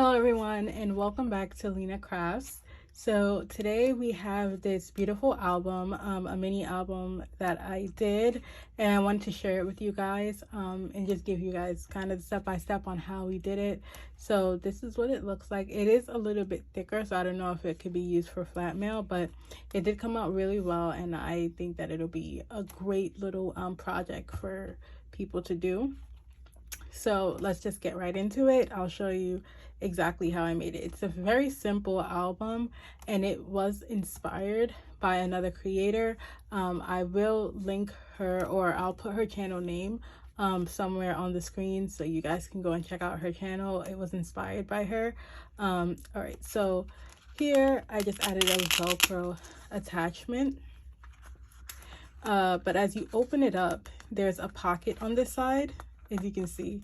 Hello everyone and welcome back to llenacrafts. So today we have this beautiful album, a mini album that I did, and I wanted to share it with you guys and just give you guys kind of step by step on how we did it. So this is what it looks like. It is a little bit thicker, so I don't know if it could be used for flat mail, but it did come out really well, and I think that it'll be a great little project for people to do. So let's just get right into it. I'll show you exactly how I made it. It's a very simple album and it was inspired by another creator. I will link her, or I'll put her channel name somewhere on the screen so you guys can go and check out her channel. It was inspired by her. All right, so here I just added a Velcro attachment. But as you open it up, there's a pocket on this side, as you can see,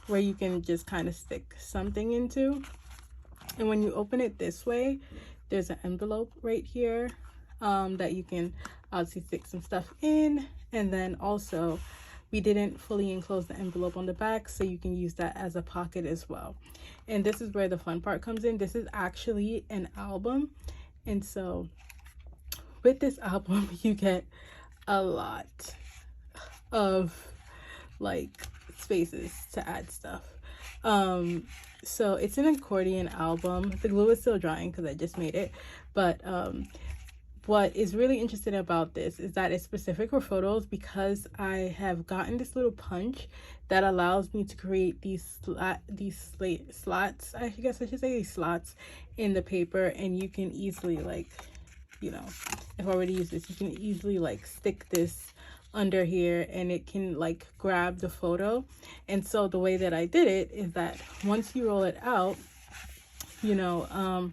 where you can just kind of stick something into. And when you open it this way, there's an envelope right here that you can obviously stick some stuff in. And then also, we didn't fully enclose the envelope on the back, so you can use that as a pocket as well. And this is where the fun part comes in. This is actually an album, and so with this album you get a lot of like spaces to add stuff. So it's an accordion album. The glue is still drying because I just made it, but what is really interesting about this is that it's specific for photos, because I have gotten this little punch that allows me to create these slots, I guess I should say, these slots in the paper, and you can easily, like, you know, if I were to use this, you can easily like stick this under here and it can like grab the photo. And so the way that I did it is that once you roll it out, you know,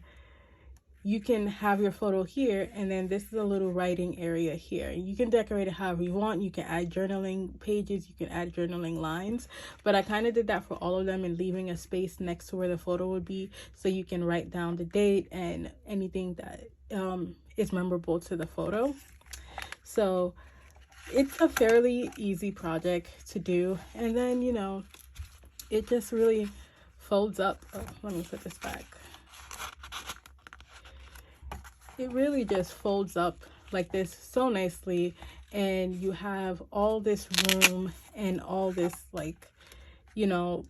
you can have your photo here, and then this is a little writing area here. You can decorate it however you want. You can add journaling pages, you can add journaling lines, but I kind of did that for all of them, and leaving a space next to where the photo would be so you can write down the date and anything that is memorable to the photo. So it's a fairly easy project to do, and then, you know, it just really folds up. Oh, let me put this back. It really just folds up like this so nicely, and you have all this room and all this, like, you know,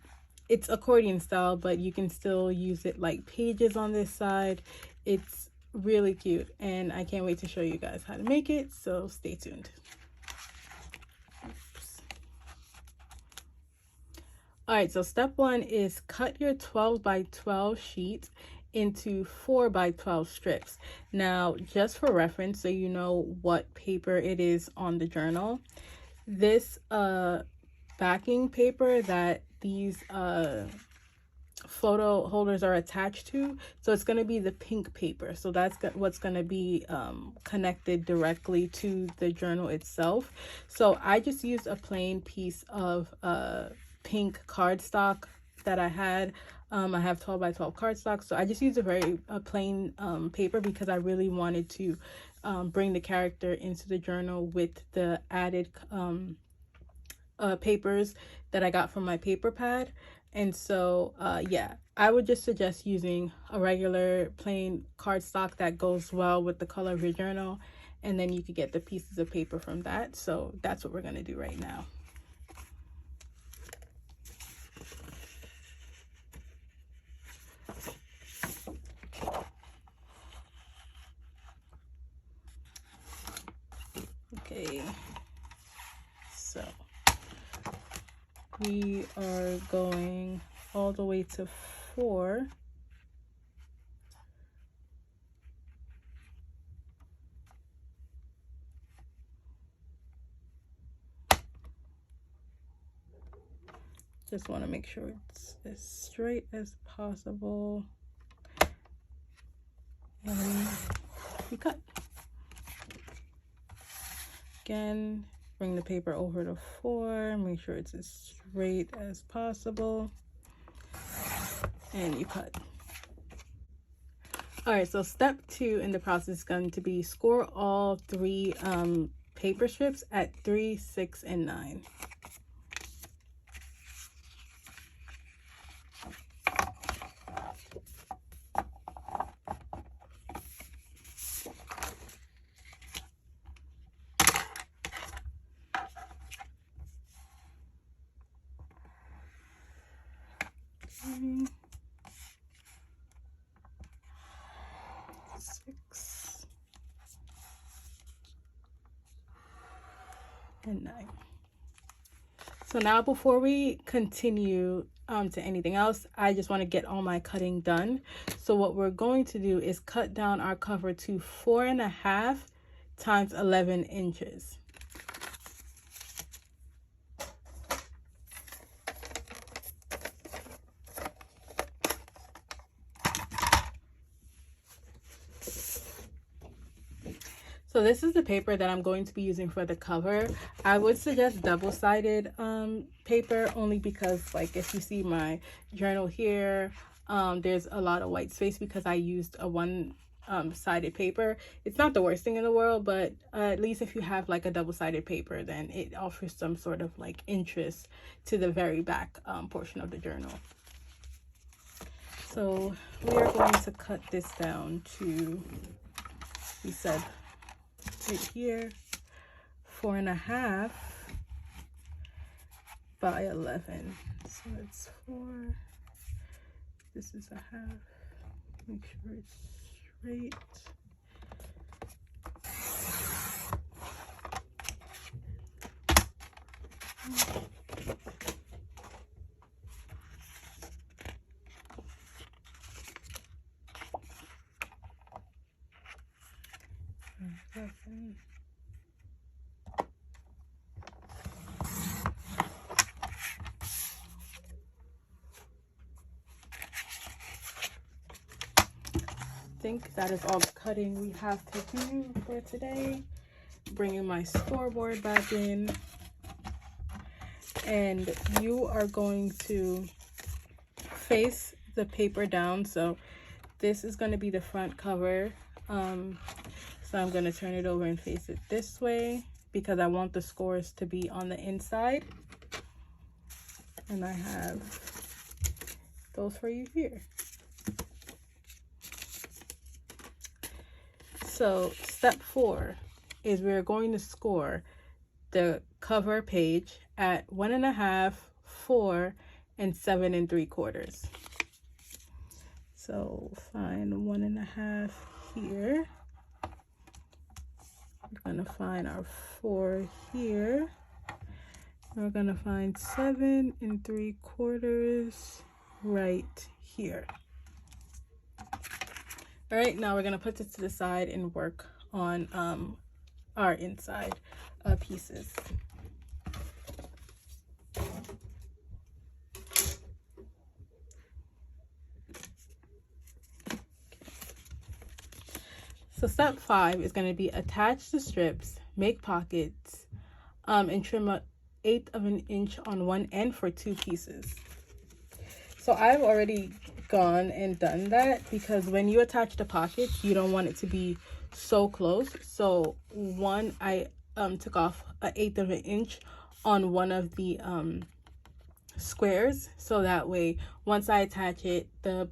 it's accordion style, but you can still use it like pages on this side. It's really cute, and I can't wait to show you guys how to make it, so stay tuned. Oops. All right, so step one is cut your 12 by 12 sheet into 4 by 12 strips. Now, just for reference, so you know what paper it is on the journal, this backing paper that these photo holders are attached to, so it's going to be the pink paper. So that's what's going to be connected directly to the journal itself. So I just used a plain piece of pink cardstock that I had. I have 12 by 12 cardstock, so I just used a very plain paper because I really wanted to bring the character into the journal with the added papers that I got from my paper pad. And so yeah, I would just suggest using a regular plain cardstock that goes well with the color of your journal, and then you could get the pieces of paper from that. So that's what we're going to do right now. Okay, so we are going all the way to 4. Just want to make sure it's as straight as possible. And we cut. Again, bring the paper over to 4, make sure it's as straight as possible, and you cut. All right, so step 2 in the process is going to be score all 3 paper strips at 3, 6, and 9. 9, 6, and 9. So now before we continue to anything else, I just want to get all my cutting done. So what we're going to do is cut down our cover to 4.5 times 11 inches. So this is the paper that I'm going to be using for the cover. I would suggest double-sided paper, only because, like, if you see my journal here, there's a lot of white space because I used a one-sided paper. It's not the worst thing in the world, but at least if you have like a double-sided paper, then it offers some sort of like interest to the very back portion of the journal. So we are going to cut this down to, we said, right here, 4.5 by 11. So it's 4. This is a half. Make sure it's straight. I think that is all the cutting we have to do for today. Bringing my scoreboard back in, and you are going to face the paper down. So this is going to be the front cover. So I'm going to turn it over and face it this way because I want the scores to be on the inside. And I have those for you here. So step 4 is we're going to score the cover page at 1.5, 4, and 7 3/4. So find 1.5 here. We're gonna find our 4 here. We're gonna find 7 3/4 right here. All right, now we're gonna put this to the side and work on our inside pieces. So step 5 is going to be attach the strips, make pockets, and trim 1/8 of an inch on one end for 2 pieces. So I've already gone and done that because when you attach the pockets, you don't want it to be so close. So I took off 1/8 of an inch on one of the squares, so that way once I attach it, the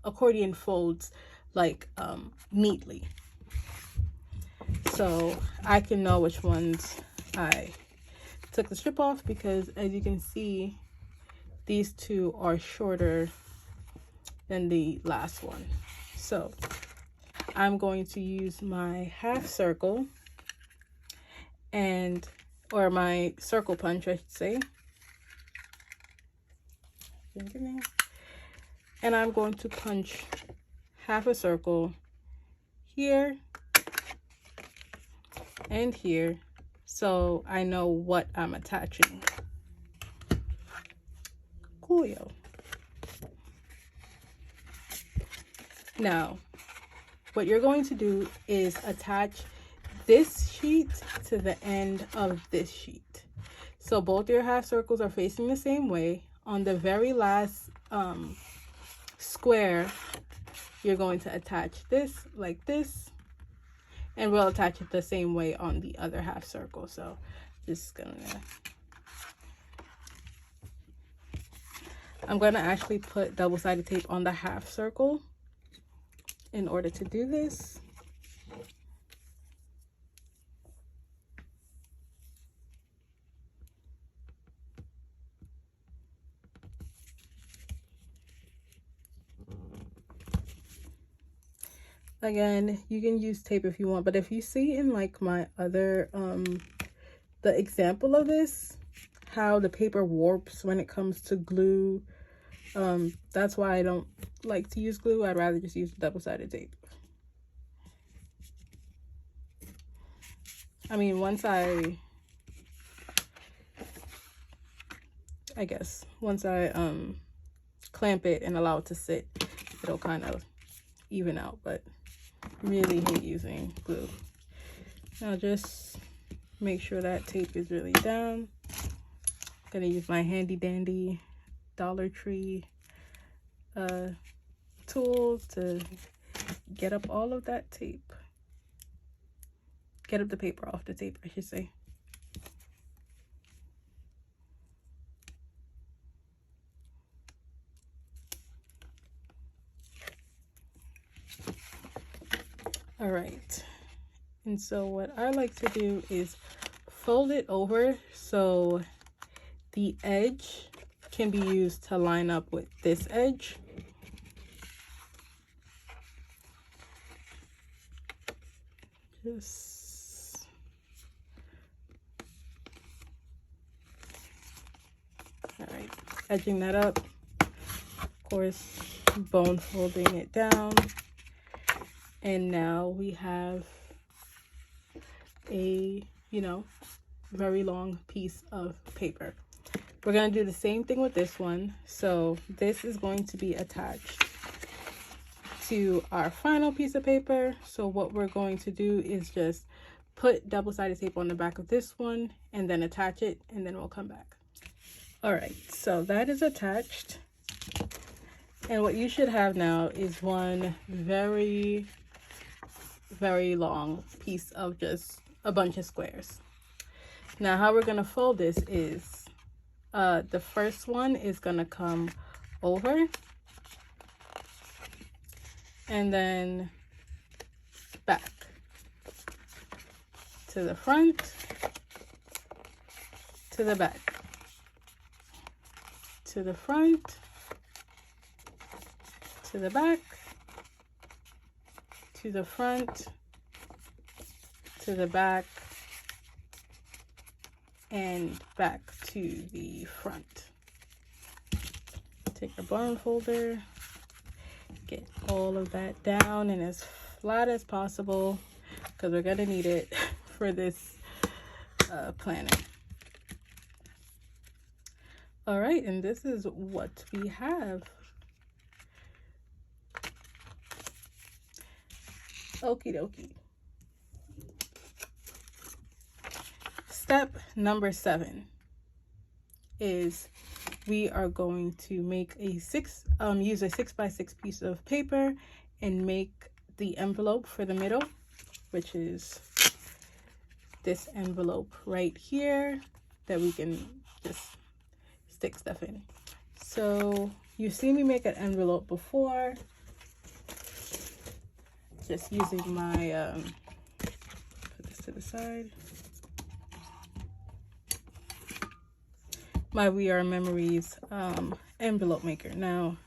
accordion folds like neatly, so I can know which ones I took the strip off, because as you can see, these 2 are shorter than the last one. So I'm going to use my half circle or my circle punch, I should say. And I'm going to punch half a circle here and here, so I know what I'm attaching. Coolio. Now, what you're going to do is attach this sheet to the end of this sheet. So both your half circles are facing the same way. On the very last square, you're going to attach this like this, and we'll attach it the same way on the other half circle. So I'm gonna actually put double-sided tape on the half circle in order to do this. Again, you can use tape if you want, but if you see in like my other the example of this, how the paper warps when it comes to glue, that's why I don't like to use glue. I'd rather just use double-sided tape. I mean, once I guess once I clamp it and allow it to sit, it'll kind of even out, but really hate using glue. Now just make sure that tape is really down. I'm gonna use my handy dandy Dollar Tree tool to get up all of that tape. Get up the paper off the tape, I should say. All right, and so what I like to do is fold it over so the edge can be used to line up with this edge. Just all right, edging that up, of course, bone folding it down, and now we have a, you know, very long piece of paper. We're going to do the same thing with this one. So this is going to be attached to our final piece of paper. So what we're going to do is just put double-sided tape on the back of this one and then attach it, and then we'll come back. All right, so that is attached. And what you should have now is one very, very long piece of just a bunch of squares. Now how we're going to fold this is the first one is gonna come over and then back to the front, to the back, to the front, to the back, to the front, to the back, and back to the front. Take our bone folder, get all of that down and as flat as possible because we're gonna need it for this planner. All right, and this is what we have. Okie dokie. Step number 7 is we are going to make a use a 6x6 piece of paper and make the envelope for the middle, which is this envelope right here that we can just stick stuff in. So you've seen me make an envelope before, just using my put this to the side, my We Are Memories envelope maker. Now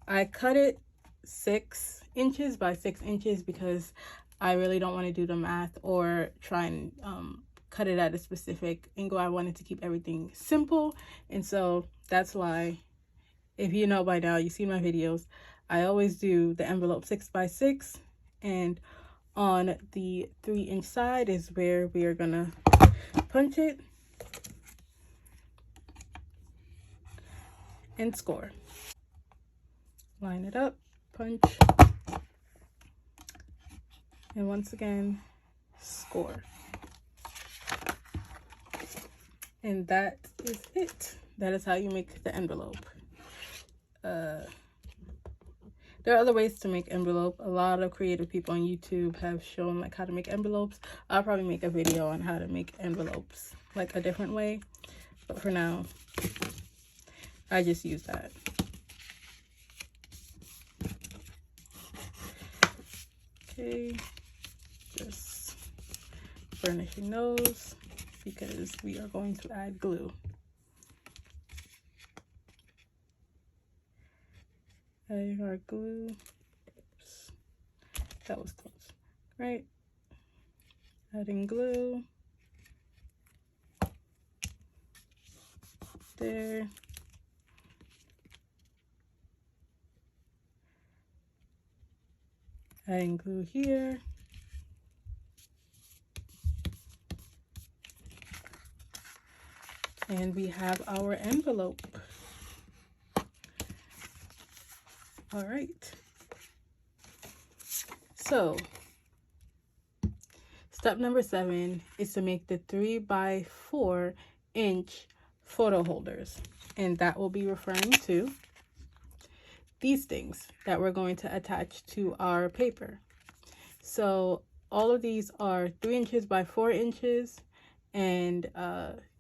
I cut it 6 inches by 6 inches because I really don't want to do the math or try and cut it at a specific angle. I wanted to keep everything simple, and so that's why, if you know by now, you've seen my videos, I always do the envelope 6 by 6, and on the 3-inch side is where we are gonna punch it and score. Line it up, punch, and once again score. And that is it. That is how you make the envelope. There are other ways to make envelope. A lot of creative people on YouTube have shown like how to make envelopes. I'll probably make a video on how to make envelopes like a different way, but for now I just use that. Okay, just burnishing those because we are going to add glue. Adding our glue. Oops. That was close, right? Adding glue. There. Adding glue here. And we have our envelope. All right. So step number 7 is to make the 3 by 4 inch photo holders. And that will be referring to these things that we're going to attach to our paper. So all of these are 3 inches by 4 inches. And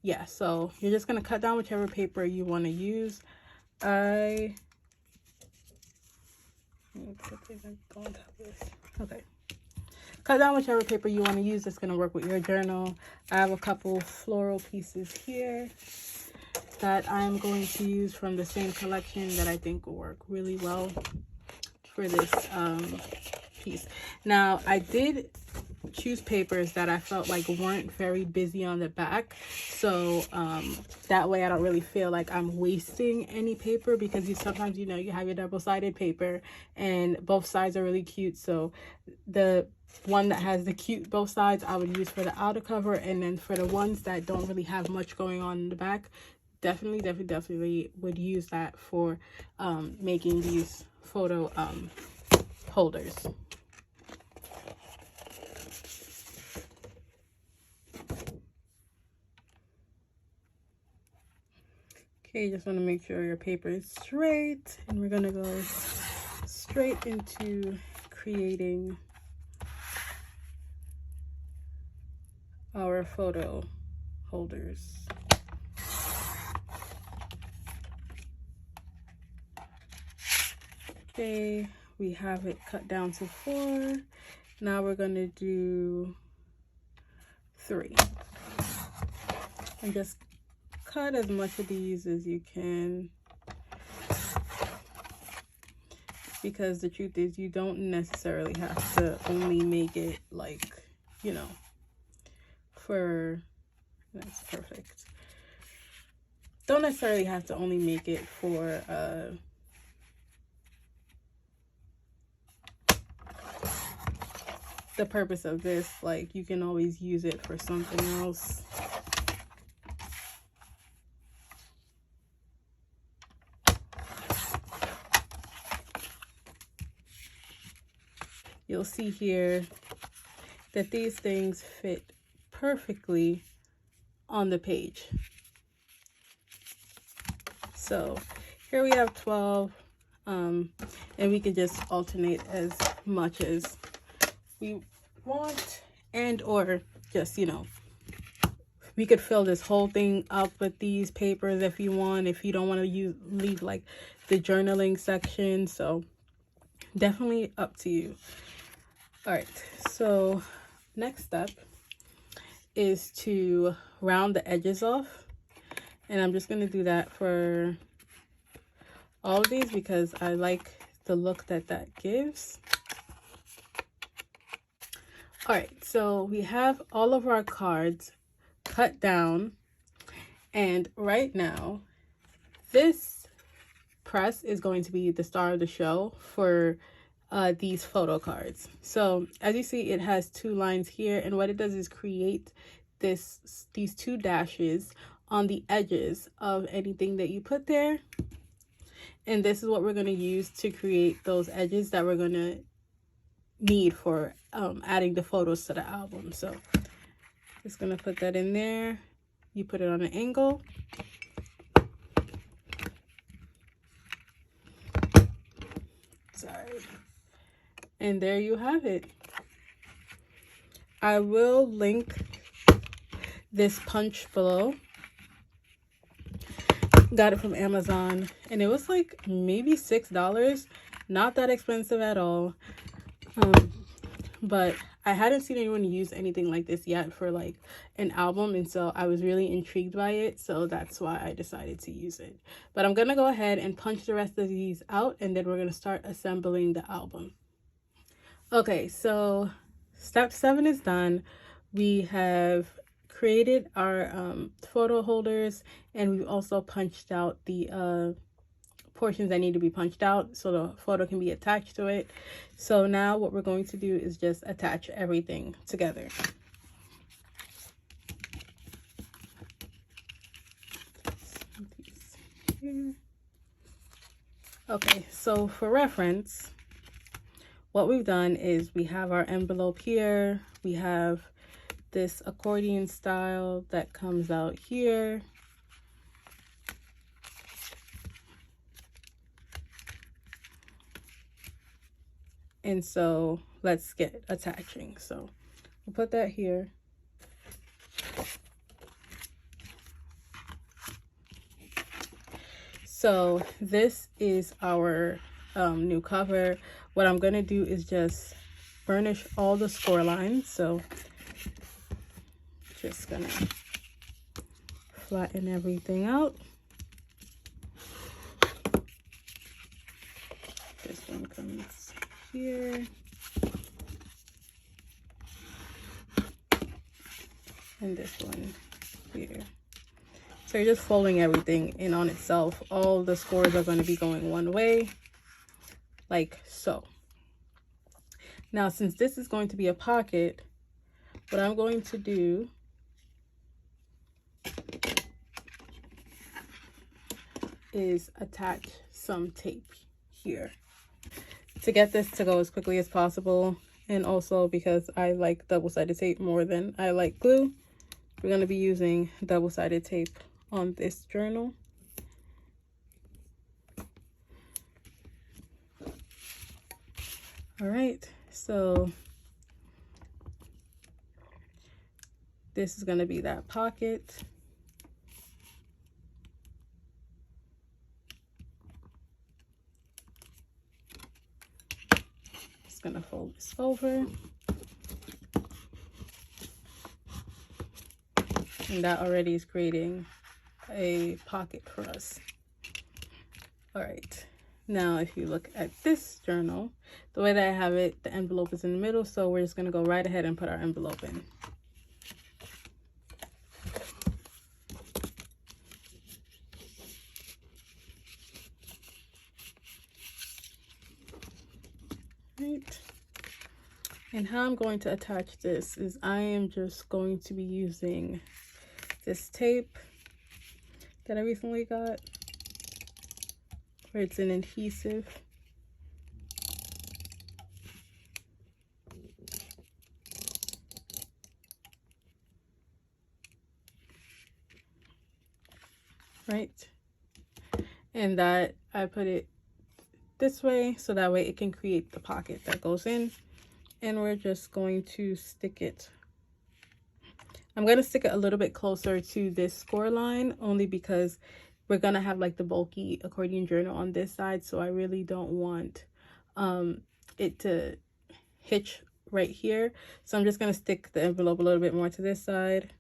yeah, so you're just going to cut down whichever paper you want to use. Okay. Cut down whichever paper you want to use that's going to work with your journal. I have a couple floral pieces here that I'm going to use from the same collection that I think will work really well for this piece. Now, I did choose papers that I felt like weren't very busy on the back, so that way I don't really feel like I'm wasting any paper, because sometimes you have your double-sided paper and both sides are really cute. So the one that has the cute both sides I would use for the outer cover, and then for the ones that don't really have much going on in the back, definitely would use that for making these photo holders. Okay, just want to make sure your paper is straight, and we're going to go straight into creating our photo holders. Okay, we have it cut down to 4. Now we're going to do 3. And just cut as much of these as you can, because the truth is you don't necessarily have to only make it like, that's perfect. Don't necessarily have to only make it for the purpose of this. Like, you can always use it for something else. You'll see here that these things fit perfectly on the page. So here we have 12, and we can just alternate as much as we want, and or just, we could fill this whole thing up with these papers if you want, if you don't want to leave like the journaling section. So definitely up to you. All right, so next step is to round the edges off, and I'm just going to do that for all of these because I like the look that gives. All right, so we have all of our cards cut down, and right now this press is going to be the star of the show for these photo cards. So as you see, it has 2 lines here, and what it does is create these 2 dashes on the edges of anything that you put there, and this is what we're going to use to create those edges that we're going to need for adding the photos to the album. So just going to put that in there. You put it on an angle. Sorry. And there you have it. I will link this punch below. Got it from Amazon, and it was like maybe $6. Not that expensive at all. But I hadn't seen anyone use anything like this yet for like an album, and so I was really intrigued by it, so that's why I decided to use it. But I'm gonna go ahead and punch the rest of these out, and then we're gonna start assembling the album. Okay, so step 7 is done. We have created our photo holders, and we've also punched out the portions that need to be punched out so the photo can be attached to it. So now what we're going to do is just attach everything together. Okay, so for reference, what we've done is we have our envelope here. We have this accordion style that comes out here. And so let's get attaching. So we'll put that here. So this is our new cover. What I'm gonna do is just burnish all the score lines. So just gonna flatten everything out. This one comes here. And this one here. So you're just folding everything in on itself. All the scores are going to be going one way, like so. Now, since this is going to be a pocket, what I'm going to do is attach some tape here to get this to go as quickly as possible. And also because I like double-sided tape more than I like glue, we're going to be using double-sided tape on this journal. All right, so this is going to be that pocket. Just going to fold this over. And that already is creating a pocket for us. All right, now if you look at this journal, the way that I have it, the envelope is in the middle, so we're just going to go right ahead and put our envelope in. Right. And how I'm going to attach this is I am just going to be using this tape that I recently got, where it's an adhesive. Right, and that I put it this way so that way it can create the pocket that goes in. And we're just going to stick it. I'm going to stick it a little bit closer to this score line only because we're going to have like the bulky accordion journal on this side, so I really don't want it to hitch right here. So I'm just going to stick the envelope a little bit more to this side.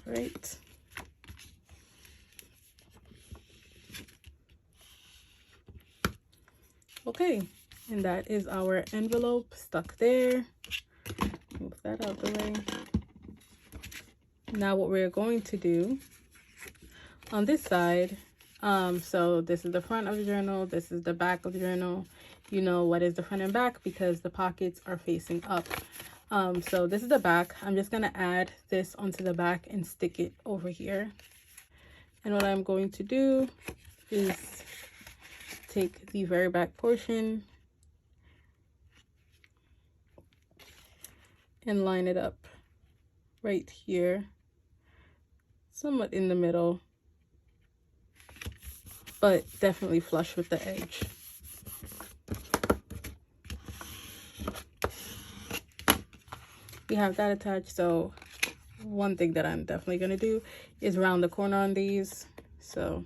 Right. Okay, and that is our envelope stuck there. Move that out the way. Now what we're going to do on this side, so this is the front of the journal, this is the back of the journal. You know what is the front and back because the pockets are facing up. So this is the back. I'm just going to add this onto the back and stick it over here. And what I'm going to do is take the very back portion and line it up right here, somewhat in the middle, but definitely flush with the edge. We have that attached, so one thing that I'm definitely going to do is round the corner on these. So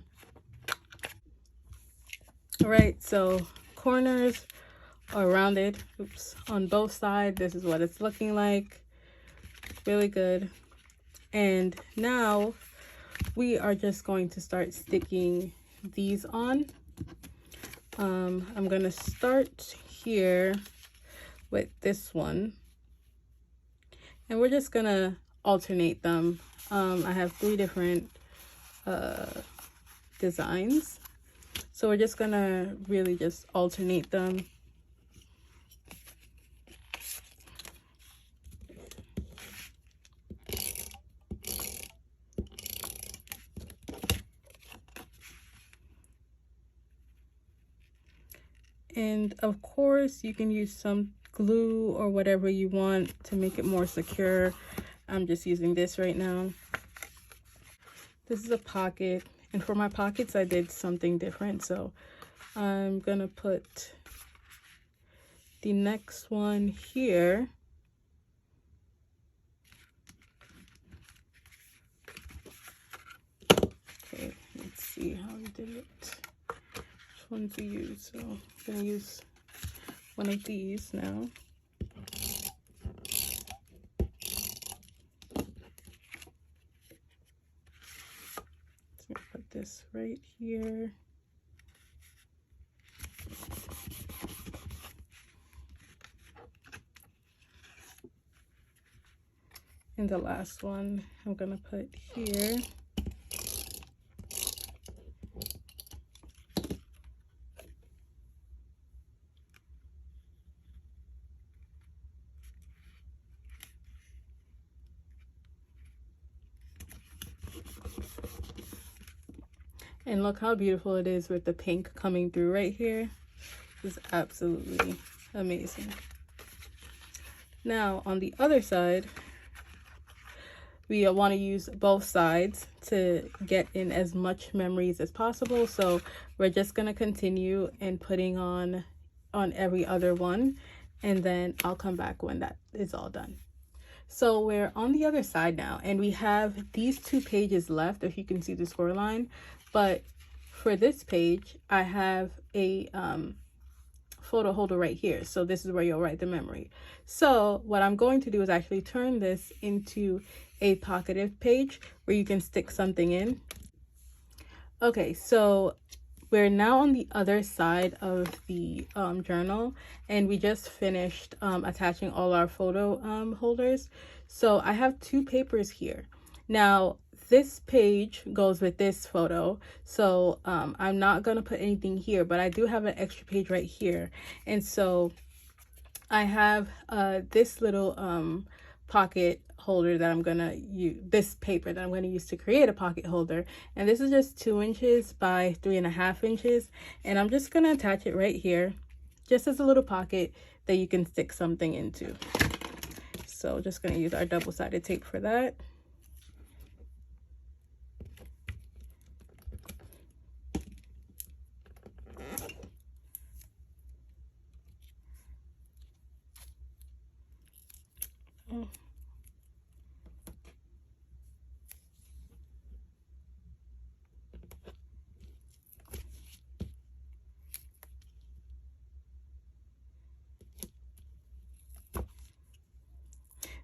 all right, so corners are rounded, oops, on both sides. This is what it's looking like. Really good. And now we are just going to start sticking these on. I'm gonna start here with this one, and we're just gonna alternate them. I have 3 different designs, so we're just gonna really just alternate them. And of course you can use some glue or whatever you want to make it more secure. I'm just using this right now. This is a pocket, and for my pockets I did something different, so I'm gonna put the next one here. Okay, let's see how we did it. Which one to use? So I'm gonna use one of these now. So I'm gonna put this right here. And the last one I'm gonna put here. And look how beautiful it is with the pink coming through right here. It's absolutely amazing. Now on the other side, we want to use both sides to get in as much memories as possible. So we're just going to continue and putting on every other one, and then I'll come back when that is all done. So we're on the other side now, and we have these 2 pages left, if you can see the score line. But for this page, I have a photo holder right here. So this is where you'll write the memory. So what I'm going to do is actually turn this into a pocketed page where you can stick something in. Okay, so we're now on the other side of the journal, and we just finished attaching all our photo holders. So I have 2 papers here. Now this page goes with this photo, so I'm not gonna put anything here, but I do have an extra page right here. And so I have this little pocket holder that I'm gonna use, this paper that I'm gonna use to create a pocket holder, and this is just 2 inches by 3.5 inches, and I'm just gonna attach it right here, just as a little pocket that you can stick something into. So just gonna use our double-sided tape for that.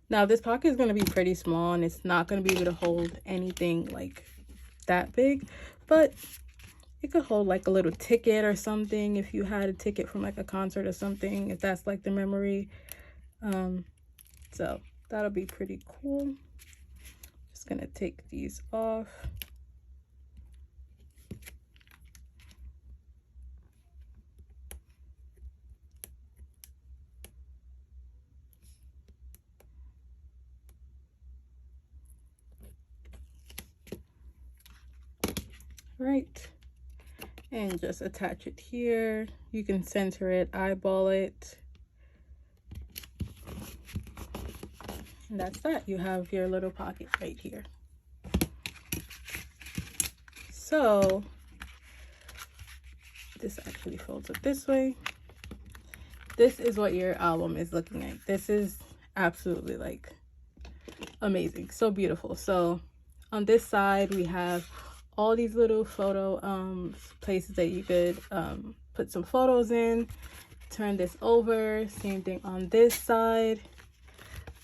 Now this pocket is going to be pretty small, and it's not going to be able to hold anything like that big, but it could hold like a little ticket or something if you had a ticket from like a concert or something, if that's like the memory. So that'll be pretty cool. Just gonna take these off. Right, and just attach it here. You can center it, eyeball it, and that's that. You have your little pocket right here. So this actually folds up this way. This is what your album is looking like. This is absolutely like amazing, so beautiful. So on this side we have all these little photo places that you could put some photos in. Turn this over, same thing on this side.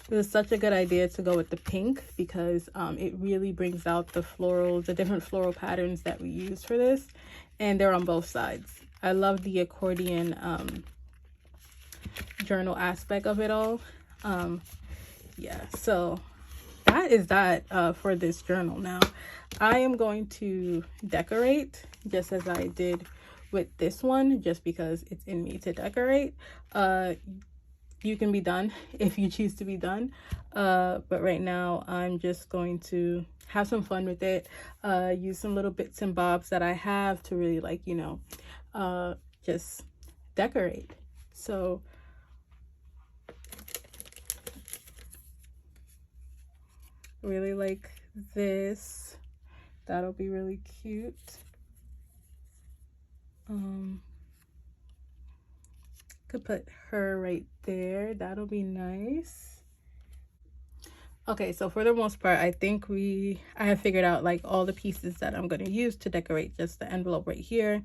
It was such a good idea to go with the pink because it really brings out the different floral patterns that we use for this, and they're on both sides. I love the accordion journal aspect of it all. Yeah, so that is that for this journal. Now I am going to decorate just as I did with this one, just because it's in me to decorate. You can be done if you choose to be done, but right now I'm just going to have some fun with it, use some little bits and bobs that I have to really, like, you know, just decorate. So really like this. That'll be really cute. Could put her right there. That'll be nice. Okay, so for the most part, I think I have figured out like all the pieces that I'm going to use to decorate just the envelope right here.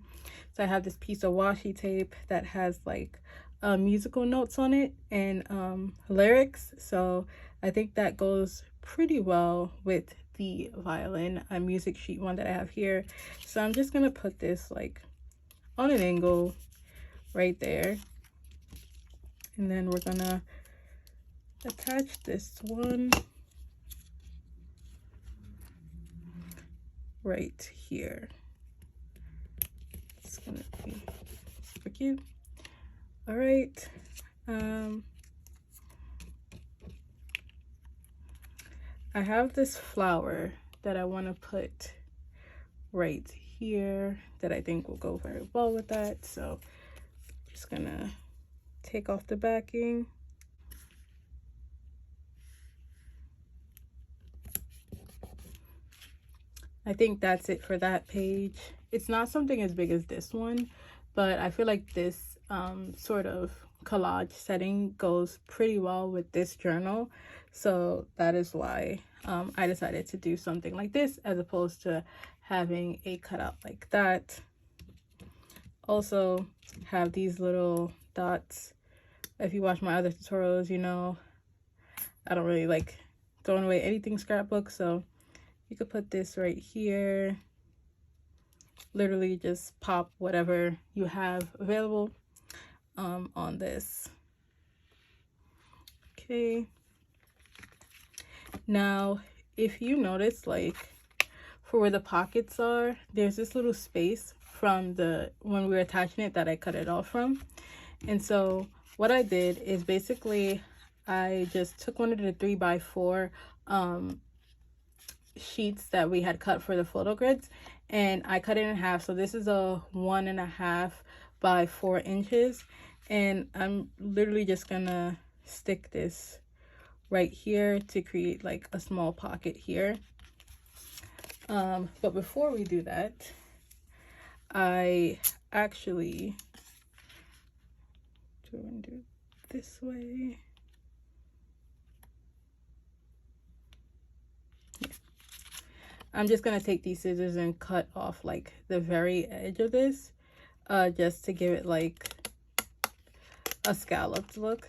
So I have this piece of washi tape that has like musical notes on it and lyrics. So I think that goes pretty well with the violin music sheet one that I have here. So I'm just going to put this like on an angle right there. And then we're gonna attach this one right here. It's gonna be super cute. All right. I have this flower that I want to put right here that I think will go very well with that. So I'm just gonna take off the backing. I think that's it for that page. It's not something as big as this one, but I feel like this sort of collage setting goes pretty well with this journal. So that is why I decided to do something like this as opposed to having a cutout like that. Also have these little dots. If you watch my other tutorials, you know I don't really like throwing away anything scrapbook, so you could put this right here. Literally just pop whatever you have available on this. Okay. Now, if you notice, like for where the pockets are, there's this little space from when we were attaching it that I cut it off from. And so what I did is basically I just took one of the 3x4 sheets that we had cut for the photo grids, and I cut it in half. So this is a 1.5 by 4 inches, and I'm literally just gonna stick this right here to create like a small pocket here. But before we do that, I actually do this way. I'm just gonna take these scissors and cut off like the very edge of this, just to give it like a scalloped look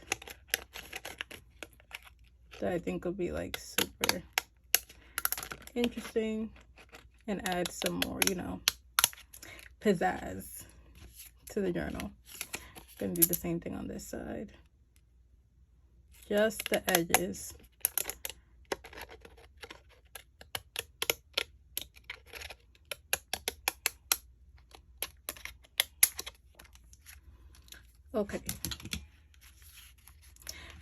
that I think will be like super interesting and add some more, you know, pizzazz to the journal. I'm gonna do the same thing on this side, just the edges. Okay,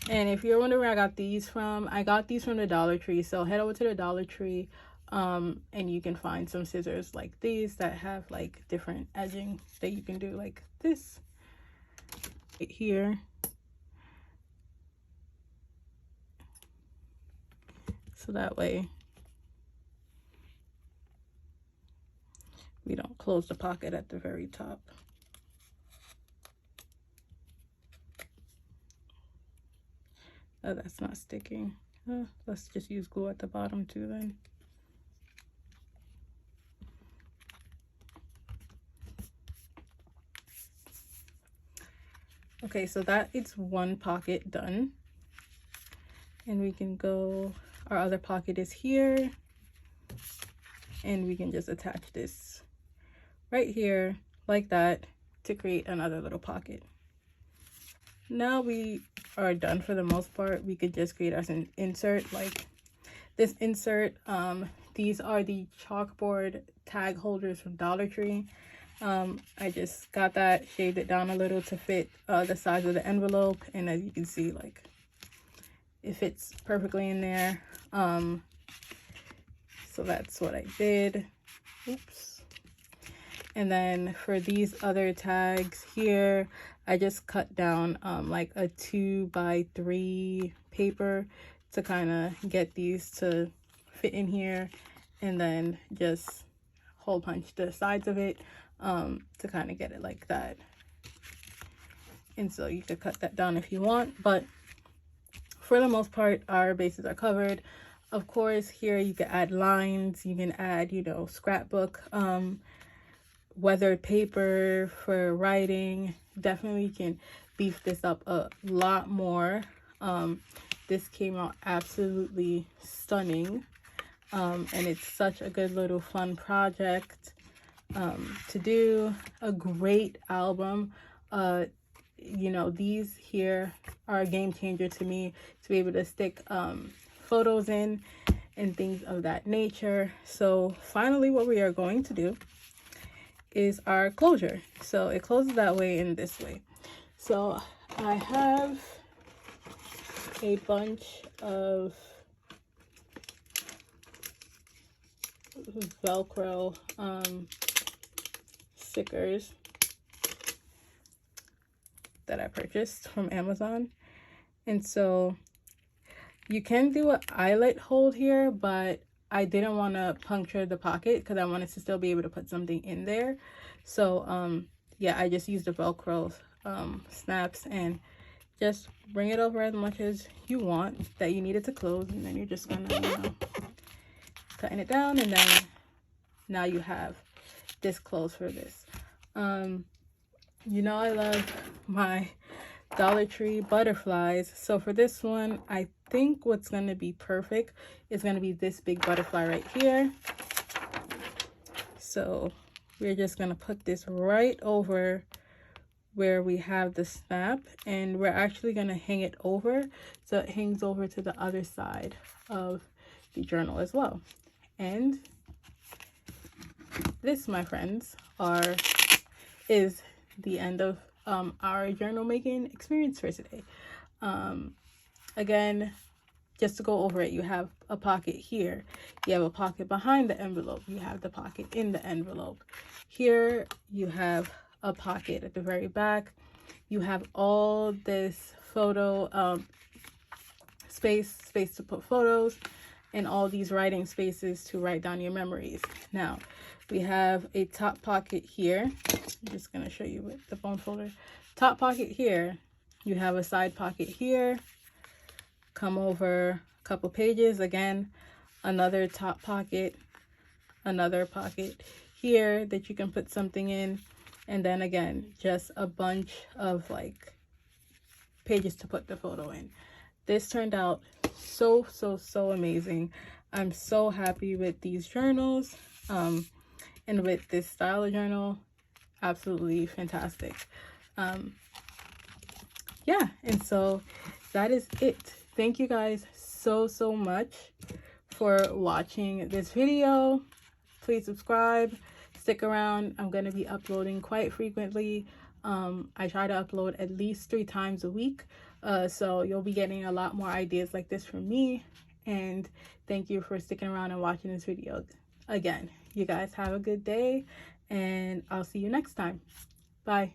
and if you're wondering where I got these from, I got these from the Dollar Tree. So head over to the Dollar Tree and you can find some scissors like these that have like different edging that you can do, like this right here. So that way we don't close the pocket at the very top. Oh, that's not sticking. Let's just use glue at the bottom too then. Okay, so that is one pocket done. and we can go, our other pocket is here, and we can just attach this right here like that to create another little pocket. Now we are done for the most part. We could just create our insert, like this insert. These are the chalkboard tag holders from Dollar Tree. I just got that, shaved it down a little to fit the size of the envelope, and as you can see, like, it fits perfectly in there. So that's what I did. Oops. And then for these other tags here, I just cut down like a 2x3 paper to kind of get these to fit in here, and then just hole punch the sides of it to kind of get it like that. And so you could cut that down if you want, but for the most part, our bases are covered. Of course, here you can add lines, you can add, you know, scrapbook, weathered paper for writing. Definitely can beef this up a lot more. This came out absolutely stunning, and it's such a good little fun project to do. A great album. You know, these here are a game changer to me, to be able to stick photos in and things of that nature. So finally, what we are going to do is our closure. So it closes that way and this way. So I have a bunch of Velcro stickers that I purchased from Amazon. And so you can do an eyelet hold here, but I didn't want to puncture the pocket because I wanted to still be able to put something in there. So yeah, I just used the Velcro snaps, and just bring it over as much as you want that you need it to close, and then you're just gonna, you know, cutting it down, and then now you have this close for this. You know, I love my Dollar Tree butterflies. So for this one, I think what's going to be perfect is going to be this big butterfly right here. So we're just going to put this right over where we have the snap, and we're actually going to hang it over so it hangs over to the other side of the journal as well. And this, my friends, is the end of our journal making experience for today. Again, just to go over it, you have a pocket here, you have a pocket behind the envelope, you have the pocket in the envelope. Here you have a pocket at the very back, you have all this photo space to put photos, and all these writing spaces to write down your memories. Now we have a top pocket here. I'm just going to show you with the phone folder. Top pocket here. You have a side pocket here. Come over a couple pages. Again, another top pocket. Another pocket here that you can put something in. And then again, just a bunch of like pages to put the photo in. This turned out so amazing. I'm so happy with these journals. And with this style of journal, absolutely fantastic. Yeah, and so that is it. Thank you guys so much for watching this video. Please subscribe, stick around. I'm going to be uploading quite frequently. I try to upload at least 3 times a week, so you'll be getting a lot more ideas like this from me. And thank you for sticking around and watching this video. Again, you guys have a good day, and I'll see you next time. Bye.